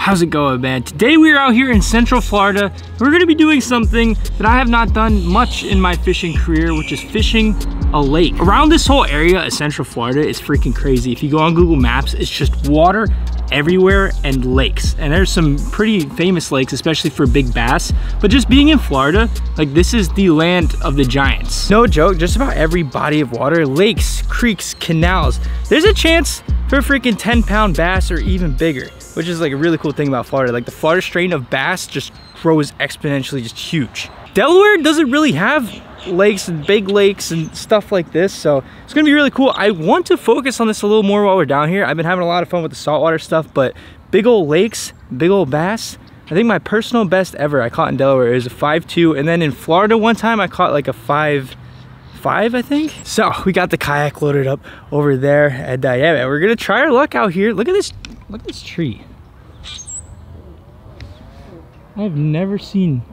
How's it going, man? Today we are out here in Central Florida. We're gonna be doing something that I have not done much in my fishing career, which is fishing a lake. Around this whole area of Central Florida is freaking crazy. If you go on Google Maps, it's just water everywhere and lakes. And there's some pretty famous lakes, especially for big bass. But just being in Florida, like this is the land of the giants. No joke, just about every body of water, lakes, creeks, canals, there's a chance for a freaking 10-pound bass or even bigger, which is like a really cool thing about Florida. Like the Florida strain of bass just grows exponentially, just huge. Delaware doesn't really have lakes and big lakes and stuff like this, so it's gonna be really cool. I want to focus on this a little more while we're down here. I've been having a lot of fun with the saltwater stuff, but big old lakes, big old bass, I think my personal best ever I caught in Delaware is a 5.2, and then in Florida one time I caught like a 5.5, I think. So we got the kayak loaded up over there, and yeah, man, we're gonna try our luck out here. Look at this tree. I've never seen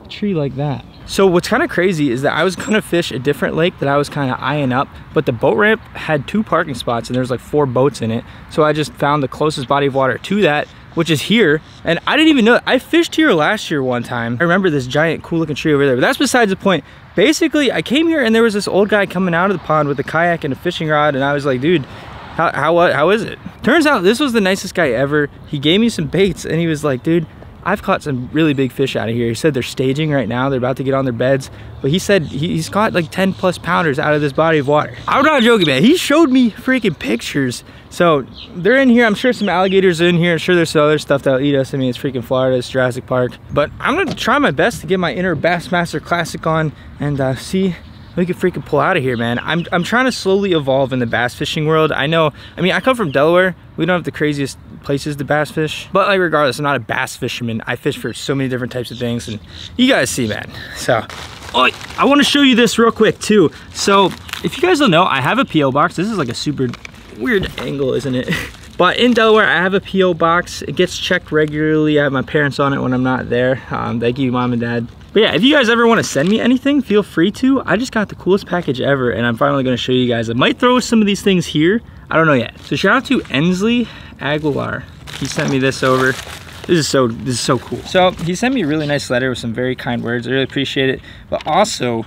a tree like that. So what's kind of crazy is that I was gonna fish a different lake that I was kind of eyeing up, but the boat ramp had 2 parking spots and there's like 4 boats in it. So I just found the closest body of water to that, which is here. And I didn't even know, I fished here last year one time. I remember this giant cool looking tree over there, but that's besides the point. Basically, I came here and there was this old guy coming out of the pond with a kayak and a fishing rod, and I was like, dude, how is it? Turns out this was the nicest guy ever. He gave me some baits and he was like, dude, I've caught some really big fish out of here. He said they're staging right now. They're about to get on their beds. But he said he's caught like 10+ pounders out of this body of water. I'm not joking, man. He showed me freaking pictures. So they're in here. I'm sure some alligators are in here. I'm sure there's some other stuff that'll eat us. I mean, it's freaking Florida. It's Jurassic Park. But I'm gonna try my best to get my inner Bassmaster Classic on and see if we can freaking pull out of here, man. I'm trying to slowly evolve in the bass fishing world. I know, I mean, I come from Delaware. We don't have the craziest places to bass fish, but like regardless, I'm not a bass fisherman. I fish for so many different types of things, and you guys see, man. So, oh, I want to show you this real quick too. So if you guys don't know, I have a P.O. box. This is like a super weird angle, isn't it? But in Delaware, I have a P.O. box. It gets checked regularly. I have my parents on it when I'm not there. Thank you, Mom and Dad. But yeah, if you guys ever want to send me anything, feel free to. I just got the coolest package ever, and I'm finally going to show you guys. I might throw some of these things here. I don't know yet. So shout out to Ensley Aguilar. He sent me this over. This is so cool. So he sent me a really nice letter with some very kind words. I really appreciate it. But also,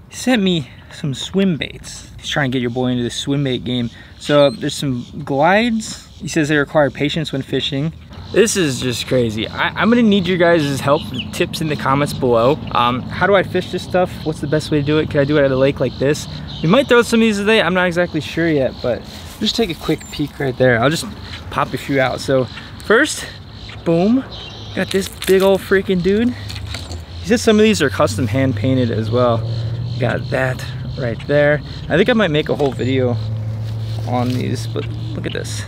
he sent me some swim baits. He's trying to get your boy into the swim bait game. So there's some glides. He says they require patience when fishing. This is just crazy. I'm gonna need your guys' help, tips in the comments below. How do I fish this stuff? What's the best way to do it? Can I do it at a lake like this? We might throw some of these today. I'm not exactly sure yet, but just take a quick peek right there. I'll just pop a few out. So first, boom, got this big old freaking dude. He said some of these are custom hand painted as well. Got that right there. I think I might make a whole video on these, but look at this.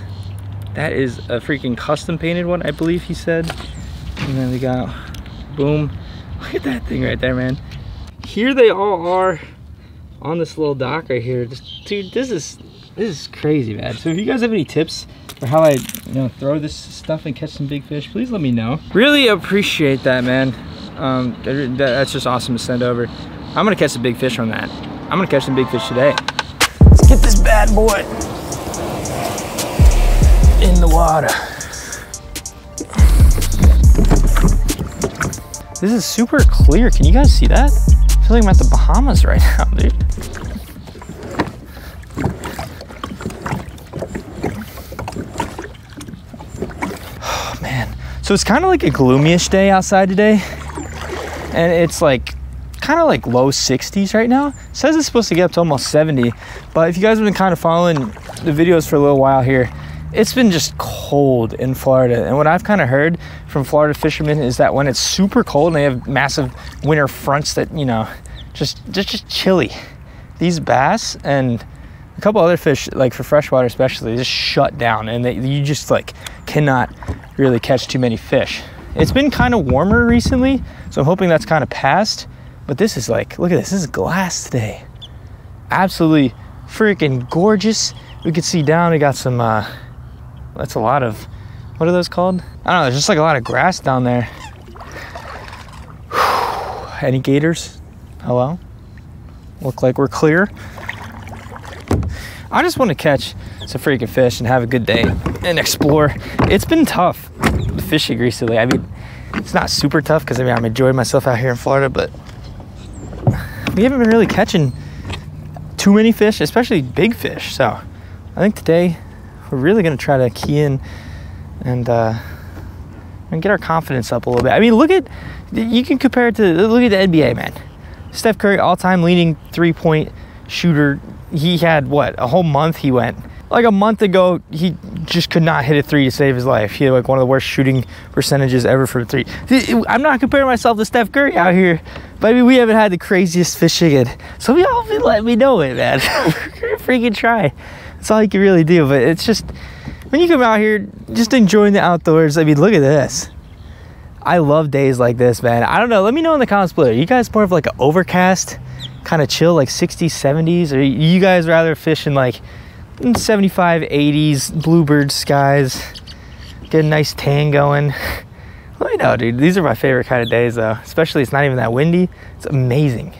That is a freaking custom painted one, I believe he said. And then we got, boom. Look at that thing right there, man. Here they all are on this little dock right here. Dude, this is crazy, man. So if you guys have any tips for how I, throw this stuff and catch some big fish, please let me know. Really appreciate that, man. That's just awesome to send over. I'm gonna catch some big fish on that. I'm gonna catch some big fish today. Let's get this bad boy in the water. This is super clear. Can you guys see that? I feel like I'm at the Bahamas right now, dude. Oh, man. So it's kind of like a gloomy-ish day outside today. And it's like kind of like low 60s right now. It says it's supposed to get up to almost 70. But if you guys have been kind of following the videos for a little while here, it's been just cold in Florida. And what I've kind of heard from Florida fishermen is that when it's super cold and they have massive winter fronts that, just chilly, these bass and a couple other fish, like for freshwater especially, just shut down, and you just like cannot really catch too many fish. It's been kind of warmer recently, so I'm hoping that's kind of passed. But this is like, look at this is glass today. Absolutely freaking gorgeous. We can see down, we got some, that's a lot of, what are those called? I don't know, there's just like a lot of grass down there. Any gators? Hello? Look like we're clear. I just want to catch some freaking fish and have a good day and explore. It's been tough. fishing recently. I mean, it's not super tough because I mean I'm enjoying myself out here in Florida, but we haven't been really catching too many fish, especially big fish. So I think today we're really gonna try to key in and get our confidence up a little bit. I mean, look at, you can compare it to, look at the NBA, man. Steph Curry, all-time leading three-point shooter. He had, what, a whole month he went. Like a month ago, he just could not hit a three to save his life. He had like one of the worst shooting percentages ever for a three. I'm not comparing myself to Steph Curry out here, but I mean, we haven't had the craziest fishing, and so y'all be letting me know it, man. We're gonna freaking try. That's all you can really do, but it's just, when you come out here, just enjoying the outdoors. I mean, look at this. I love days like this, man. I don't know. Let me know in the comments below. Are you guys more of like an overcast, kind of chill, like 60s, 70s? Or you guys rather fish in like 75, 80s, bluebird skies, get a nice tan going? Let me know, dude. These are my favorite kind of days, though. Especially it's not even that windy. It's amazing.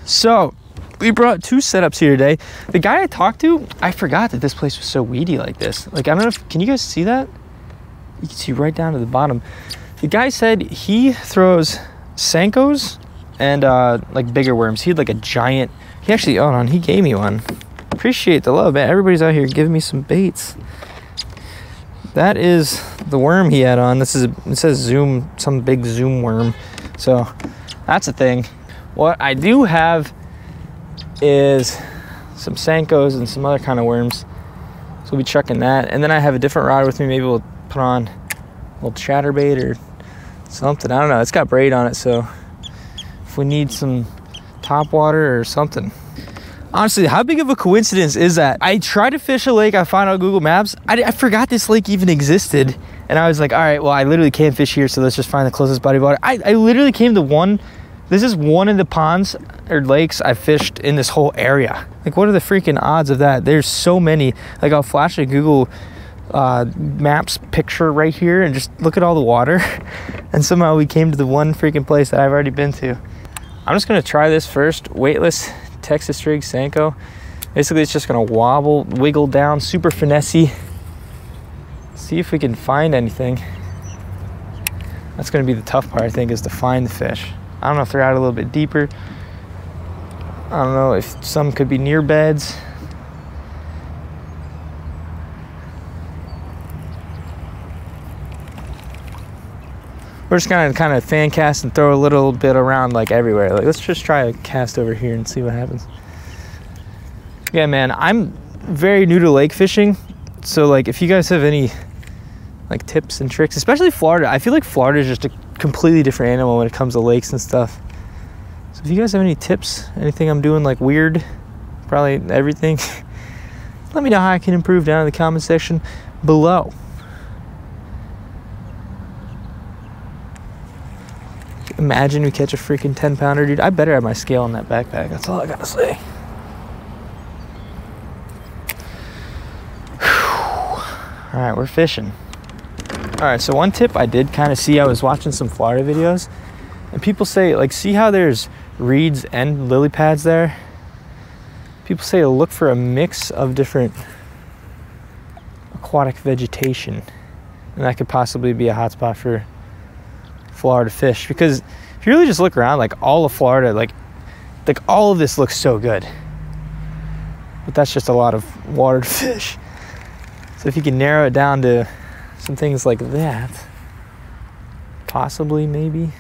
So we brought 2 setups here today. The guy I talked to, I forgot that this place was so weedy like this. Like, I don't know if, can you guys see that? You can see right down to the bottom. The guy said he throws Senkos and like bigger worms. He had like a giant, he actually, hold on, he gave me one. Appreciate the love, man. Everybody's out here giving me some baits. That is the worm he had on. This is, it says zoom, some big zoom worm. So that's a thing. What I do have is some Senkos and some other kind of worms. So we'll be chucking that. And then I have a different rod with me. Maybe we'll put on a little chatterbait or something. I don't know. It's got braid on it, so if we need some top water or something. Honestly, how big of a coincidence is that? I tried to fish a lake I found on Google Maps. I forgot this lake even existed. And I was like, all right, well, I literally can't fish here, so let's just find the closest body of water. I literally came to one. This is one of the ponds or lakes I fished in this whole area. Like, what are the freaking odds of that? There's so many. Like, I'll flash a Google Maps picture right here and just look at all the water. And somehow we came to the one freaking place that I've already been to. I'm just gonna try this first. Weightless Texas rig Senko. Basically, it's just gonna wobble, wiggle down, super finessey. See if we can find anything. That's gonna be the tough part, I think, is to find the fish. I don't know if they're out a little bit deeper. I don't know if some could be near beds. We're just gonna kind of fan cast and throw a little bit around like everywhere. Like, let's just try a cast over here and see what happens. Yeah, man, I'm very new to lake fishing. So like, if you guys have any like tips and tricks, especially Florida, I feel like Florida is just a completely different animal when it comes to lakes and stuff. So if you guys have any tips, anything I'm doing like weird, probably everything, let me know how I can improve down in the comment section below. Imagine we catch a freaking 10-pounder, dude. I better have my scale in that backpack. That's all I gotta say. All right, we're fishing. All right, so one tip I did kind of see, I was watching some Florida videos, and people say, like, see how there's reeds and lily pads there? People say to look for a mix of different aquatic vegetation, and that could possibly be a hotspot for Florida fish. Because if you really just look around, like all of Florida, like all of this looks so good, but that's just a lot of water to fish. So if you can narrow it down to some things like that, possibly, maybe.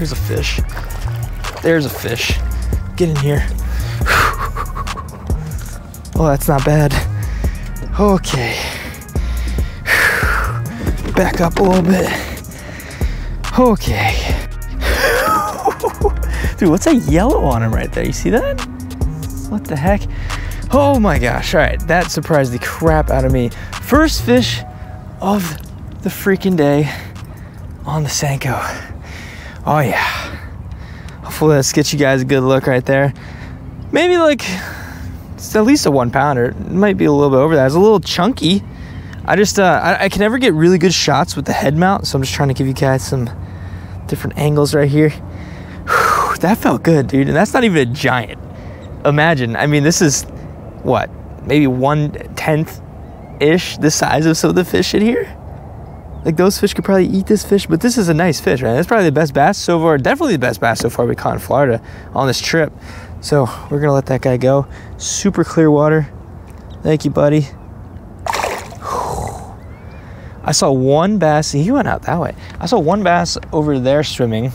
There's a fish. There's a fish. Get in here. Oh, that's not bad. Okay. Back up a little bit. Okay. Dude, what's that yellow on him right there? You see that? What the heck? Oh my gosh. All right, that surprised the crap out of me. First fish of the freaking day on the Senko. Oh yeah. Hopefully this gets you guys a good look right there. Maybe like, it's at least a 1 pounder. It might be a little bit over that. It's a little chunky. I just, I can never get really good shots with the head mount, so I'm just trying to give you guys some different angles right here. Whew, that felt good, dude. And that's not even a giant. Imagine, I mean, this is what, maybe 1/10-ish the size of some of the fish in here. Like those fish could probably eat this fish, but this is a nice fish, right? That's probably the best bass so far, definitely the best bass so far we caught in Florida on this trip. So we're gonna let that guy go. Super clear water. Thank you, buddy. I saw one bass, he went out that way. I saw one bass over there swimming,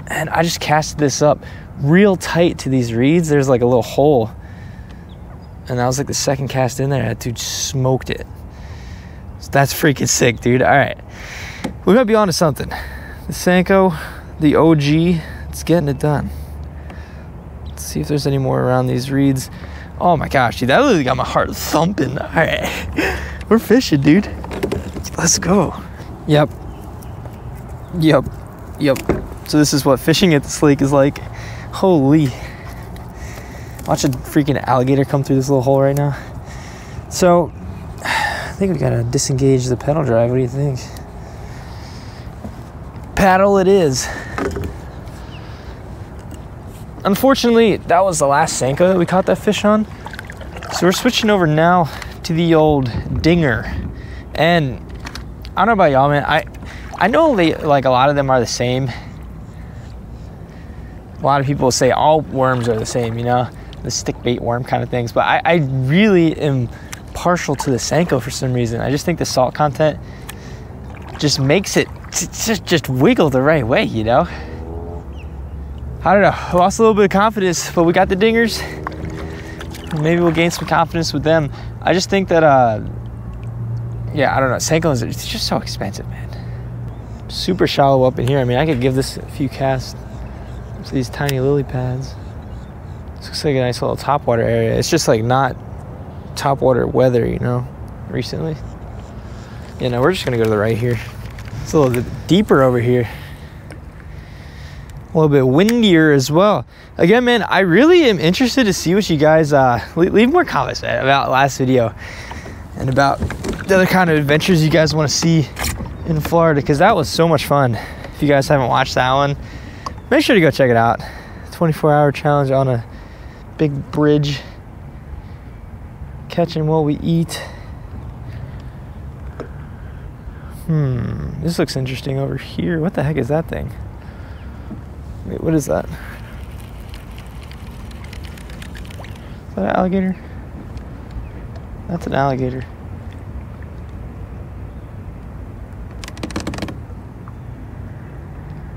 and I just casted this up real tight to these reeds. There's like a little hole, and that was like the second cast in there. That dude smoked it. So that's freaking sick, dude. All right, we might be onto something. The Senko, the OG, it's getting it done. Let's see if there's any more around these reeds. Oh my gosh, dude, that literally got my heart thumping. All right, we're fishing, dude. Let's go. Yep. So this is what fishing at this lake is like. Holy. Watch a freaking alligator come through this little hole right now. So, I think we gotta disengage the pedal drive. What do you think? Paddle it is. Unfortunately, that was the last Senko that we caught that fish on. So we're switching over now to the old dinger. And I don't know about y'all, man. I know they, like, a lot of them are the same. A lot of people say all worms are the same, you know, the stick bait worm kind of things. But I really am partial to the Senko for some reason. I just think the salt content just makes it just wiggle the right way, you know? I don't know, I lost a little bit of confidence, but we got the dingers. Maybe we'll gain some confidence with them. I just think that, yeah, I don't know, Senkos, it's just so expensive, man. Super shallow up in here. I mean, I could give this a few casts to these tiny lily pads. This looks like a nice little topwater area. It's just like not topwater weather, you know, recently. Yeah, no, we're just gonna go to the right here. It's a little bit deeper over here. A little bit windier as well. Again, man, I really am interested to see what you guys, leave more comments, man, about last video and about the other kind of adventures you guys want to see in Florida, because that was so much fun. If you guys haven't watched that one, make sure to go check it out. 24-hour challenge on a big bridge, catching what we eat. This looks interesting over here. What the heck is that thing? Wait, what is that? Is that an alligator? That's an alligator.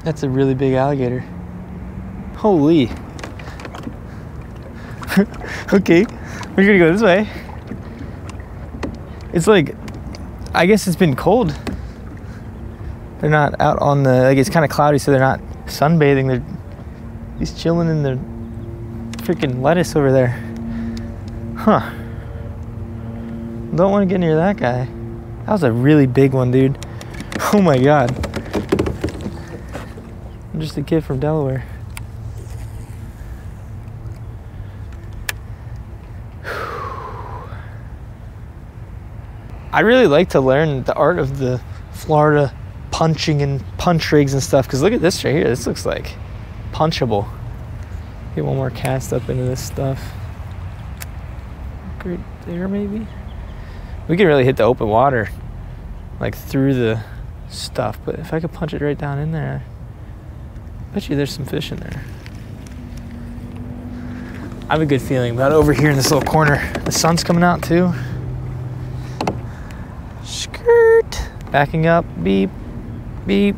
That's a really big alligator. Holy. Okay, we're gonna go this way. It's like, I guess it's been cold. They're not out on the, like, it's kind of cloudy, so they're not sunbathing. They're just chilling in the freaking lettuce over there. Huh. Don't want to get near that guy. That was a really big one, dude. Oh my god. I'm just a kid from Delaware. I really like to learn the art of the Florida punching and punch rigs and stuff, because look at this right here. This looks like punchable. Get one more cast up into this stuff. Right there, maybe. We can really hit the open water, like through the stuff, but if I could punch it right down in there, I bet you there's some fish in there. I have a good feeling about over here in this little corner. The sun's coming out too. Skirt. Backing up. Beep. Beep.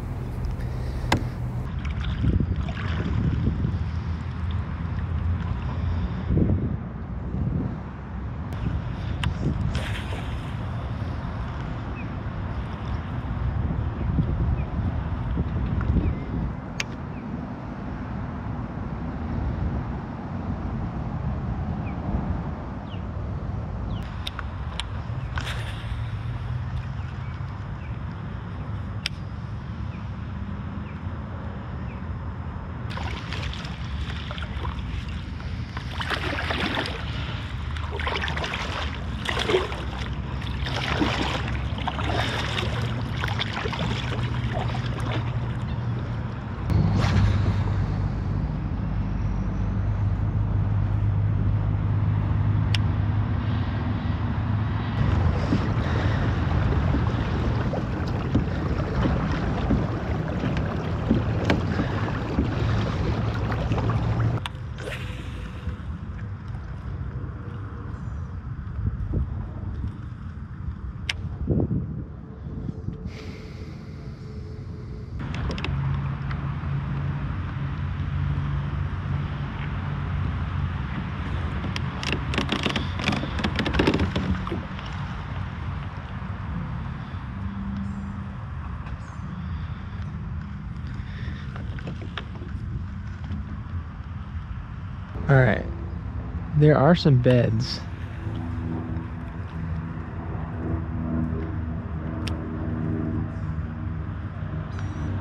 there are some beds.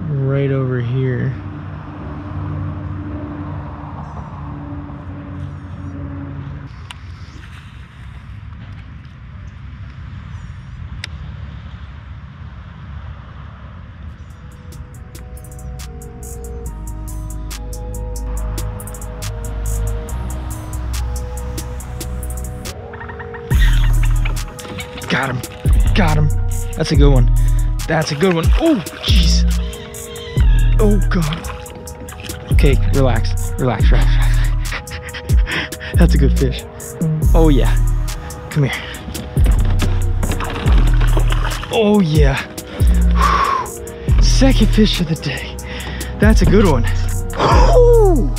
Right over here. Got him. Got him. That's a good one. That's a good one. Oh, jeez. Oh, God. Okay, relax. Relax, relax. That's a good fish. Oh, yeah. Come here. Oh, yeah. Whew. Second fish of the day. That's a good one. Whew.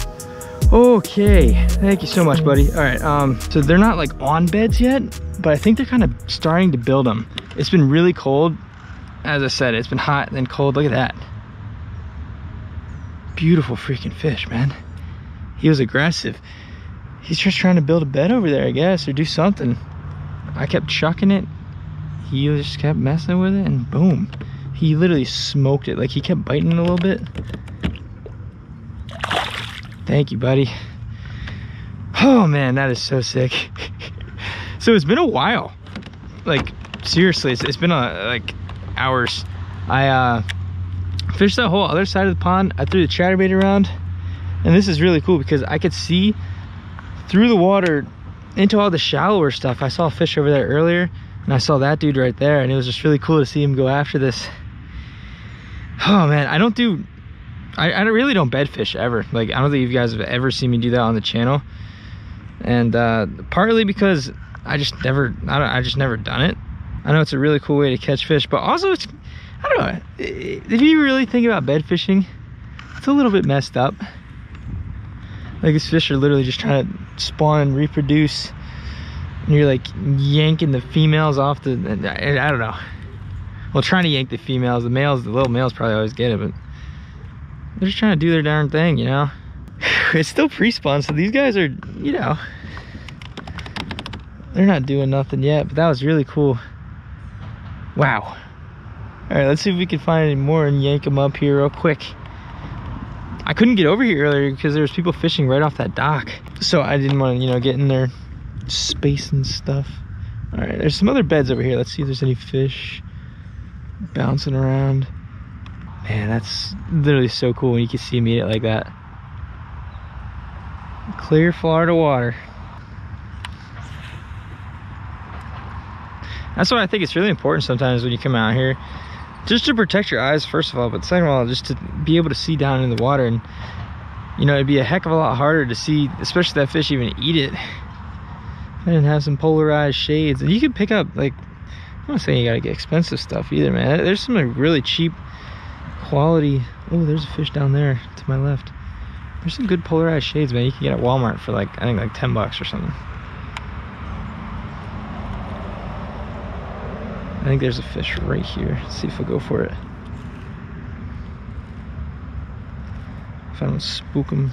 Okay. Thank you so much, buddy. All right. So they're not like on beds yet, but I think they're kind of starting to build them. It's been really cold. As I said, it's been hot and then cold. Look at that. Beautiful freaking fish, man. He was aggressive. He's just trying to build a bed over there, I guess, or do something. I kept chucking it. He just kept messing with it, and boom. He literally smoked it. Like, he kept biting it a little bit. Thank you, buddy. Oh, man, that is so sick. So it's been a while. Like, seriously, it's been like hours. I fished that whole other side of the pond. I threw the chatterbait around, and this is really cool because I could see through the water into all the shallower stuff. I saw a fish over there earlier, and I saw that dude right there, and it was just really cool to see him go after this. Oh man, I really don't bed fish ever. Like, I don't think you guys have ever seen me do that on the channel, and partly because I just never done it. I know it's a really cool way to catch fish, but also it's, I don't know, if you really think about bed fishing, it's a little bit messed up. Like, these fish are literally just trying to spawn and reproduce, and you're like yanking the females off the, I don't know. Well, trying to yank the females. The little males probably always get it, but they're just trying to do their darn thing, you know? It's still pre-spawn, so these guys are, you know, they're not doing nothing yet, but that was really cool. Wow. All right, let's see if we can find any more and yank them up here real quick. I couldn't get over here earlier because there was people fishing right off that dock, so I didn't want to, you know, get in their space and stuff. All right, there's some other beds over here. Let's see if there's any fish bouncing around. Man, that's literally so cool when you can see me like that. Clear Florida water. That's why I think it's really important sometimes when you come out here, just to protect your eyes, first of all, but second of all, just to be able to see down in the water. And, you know, it'd be a heck of a lot harder to see, especially that fish even eat it, if I didn't have some polarized shades. And you can pick up, like, I'm not saying you gotta get expensive stuff either, man. There's some like really cheap quality. Oh, there's a fish down there to my left. There's some good polarized shades, man, you can get at Walmart for like, I think like 10 bucks or something. I think there's a fish right here. Let's see if we'll go for it. If I don't spook him.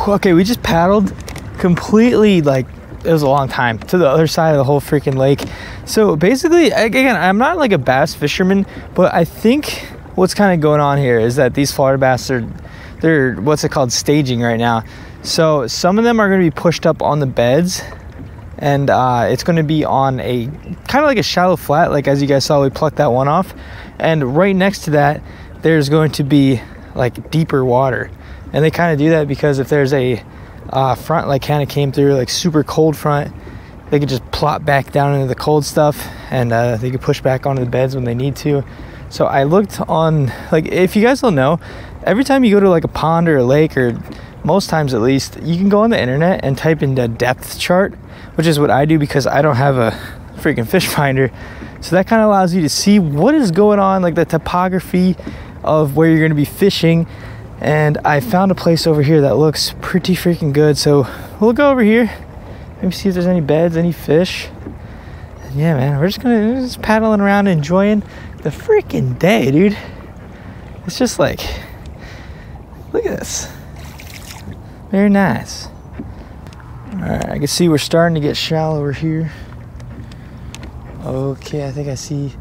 Okay, we just paddled completely, like, it was a long time, to the other side of the whole freaking lake. So basically, again, I'm not like a bass fisherman, but I think what's kind of going on here is that these Florida bass they're what's it called, staging right now. So some of them are going to be pushed up on the beds, and it's going to be on a kind of like a shallow flat, like as you guys saw, we plucked that one off, and right next to that there's going to be like deeper water. And they kind of do that because if there's a front like kind of came through, like super cold front, they could just plop back down into the cold stuff, and they could push back onto the beds when they need to. So I looked on, like, if you guys don't know, every time you go to like a pond or a lake, or most times at least, you can go on the internet and type in the depth chart, which is what I do because I don't have a freaking fish finder. So that kind of allows you to see what is going on, like the topography of where you're going to be fishing. And I found a place over here that looks pretty freaking good, so we'll go over here, maybe see if there's any beds, any fish. And yeah, man, we're just paddling around, enjoying the freaking day, dude. It's just like, look at this. Very nice. All right, I can see we're starting to get shallower here. Okay, I think I see.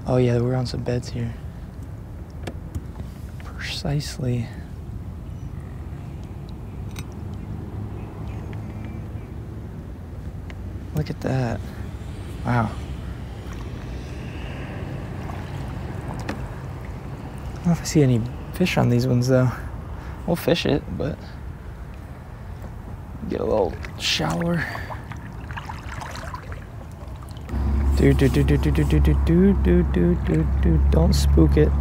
Oh yeah, we're on some beds here. Precisely. Look at that. Wow. I don't know if I see any fish on these ones though. We'll fish it, but get a little shallower. Dude, don't spook it.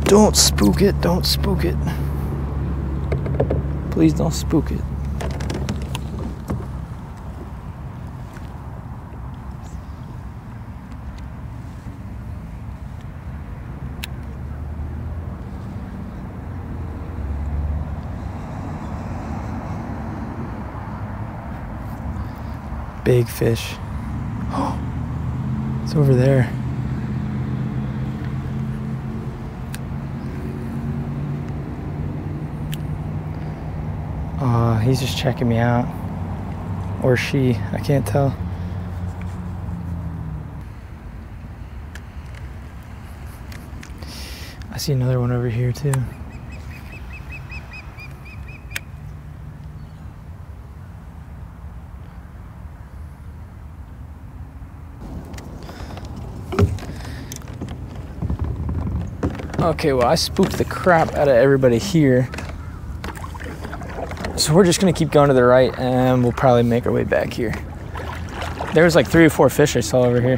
Don't spook it, don't spook it. Please don't spook it. Big fish. Oh, it's over there. He's just checking me out. Or she, I can't tell. I see another one over here too. Okay, well, I spooked the crap out of everybody here. So we're just gonna keep going to the right and we'll probably make our way back here. There's like 3 or 4 fish I saw over here.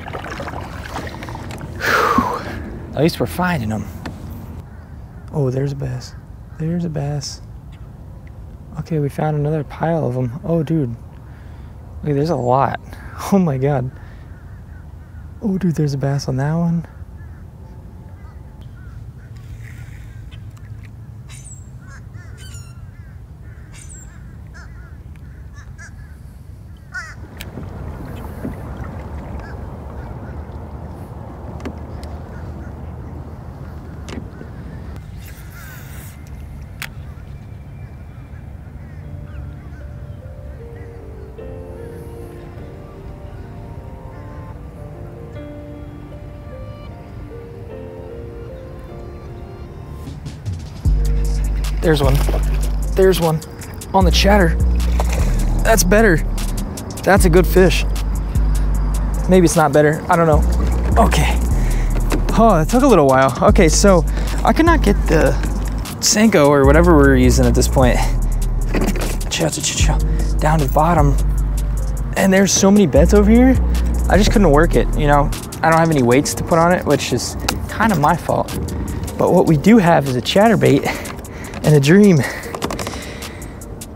Whew. At least we're finding them. Oh, there's a bass. There's a bass. Okay, we found another pile of them. Oh, dude. Look, there's a lot. Oh my God. Oh, dude, there's a bass on that one. There's one. There's one. On the chatter. That's better. That's a good fish. Maybe it's not better. I don't know. Okay. Oh, it took a little while. Okay, so I could not get the Senko or whatever we're using at this point down to the bottom. And there's so many beds over here. I just couldn't work it, you know. I don't have any weights to put on it, which is kind of my fault. But what we do have is a chatterbait and a dream.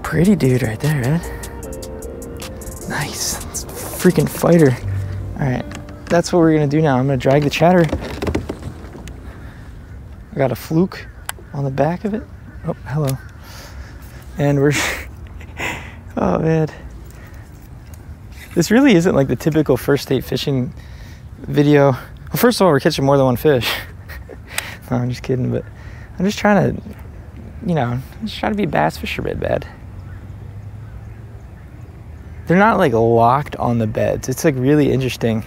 Pretty dude right there, Ed. Nice. It's a freaking fighter. All right, that's what we're gonna do now. I'm gonna drag the chatter. I got a fluke on the back of it. Oh, hello. And we're, oh man. This really isn't like the typical first state fishing video. Well, first of all, we're catching more than one fish. No, I'm just kidding, but I'm just trying to, you know, just trying to be a bass fisher bad. They're not like locked on the beds. It's like really interesting.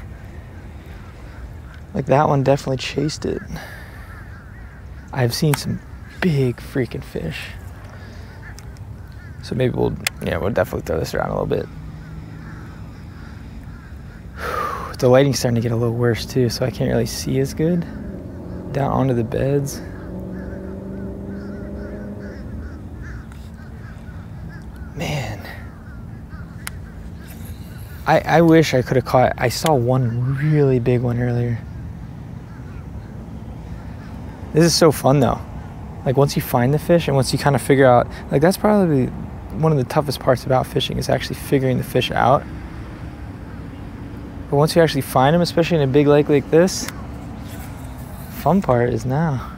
Like that one definitely chased it. I've seen some big freaking fish. So maybe we'll definitely throw this around a little bit. The lighting's starting to get a little worse too, so I can't really see as good down onto the beds. Man, I wish I could have caught. I saw one really big one earlier. This is so fun though. Like once you find the fish and once you kind of figure out, like that's probably one of the toughest parts about fishing is actually figuring the fish out. But once you actually find them, especially in a big lake like this, fun part is now.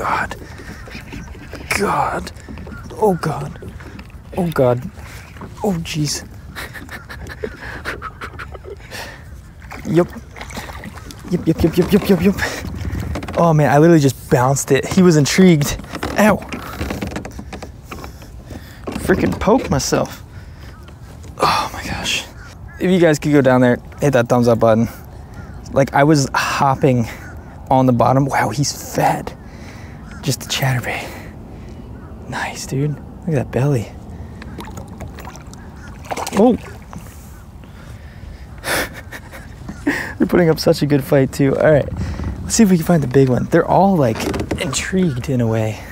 God. God. Oh God. Oh God. Oh jeez. Yep. Yep. Oh man, I literally just bounced it. He was intrigued. Ow. Freaking poked myself. Oh my gosh. If you guys could go down there, hit that thumbs up button. Like, I was hopping on the bottom. Wow, he's fed. Just a chatterbait. Nice, dude. Look at that belly. Oh. They're putting up such a good fight too. All right, let's see if we can find the big one. They're all like intrigued in a way.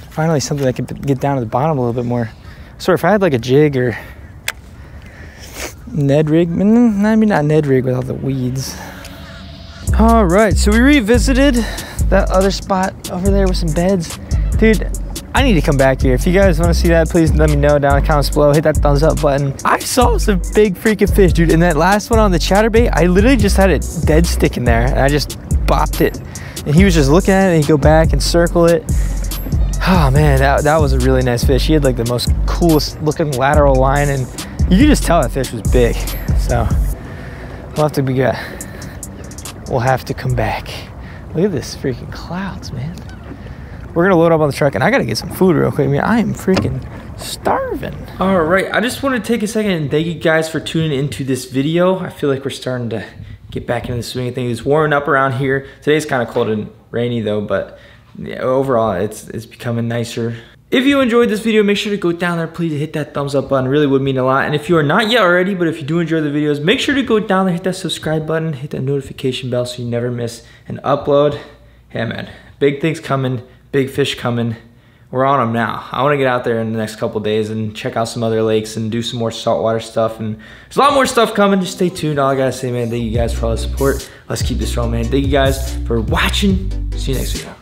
Finally something that can get down to the bottom a little bit more. So if I had like a jig or Ned rig, maybe not Ned rig with all the weeds. All right, so we revisited that other spot over there with some beds. Dude, I need to come back here. If you guys want to see that, please let me know down in the comments below. Hit that thumbs up button. I saw some big freaking fish, dude. And that last one on the chatterbait, I literally just had it dead stick in there and I just bopped it. And he was just looking at it and he'd go back and circle it. Oh man, that was a really nice fish. He had like the most coolest looking lateral line and you could just tell that fish was big. So we'll have to come back. Look at this freaking clouds, man. We're gonna load up on the truck and I gotta get some food real quick. I mean, I am freaking starving. All right, I just want to take a second and thank you guys for tuning into this video. I feel like we're starting to get back into the swing of things. It's warming up around here. Today's kind of cold and rainy though, but yeah, overall it's becoming nicer. If you enjoyed this video, make sure to go down there, please hit that thumbs up button. It really would mean a lot. And if you are not yet already, but if you do enjoy the videos, make sure to go down there, hit that subscribe button, hit that notification bell so you never miss an upload. Yeah, man, big things coming, big fish coming. We're on them now. I want to get out there in the next couple days and check out some other lakes and do some more saltwater stuff. And there's a lot more stuff coming. Just stay tuned. All I gotta say, man, thank you guys for all the support. Let's keep this rolling, man. Thank you guys for watching. See you next video.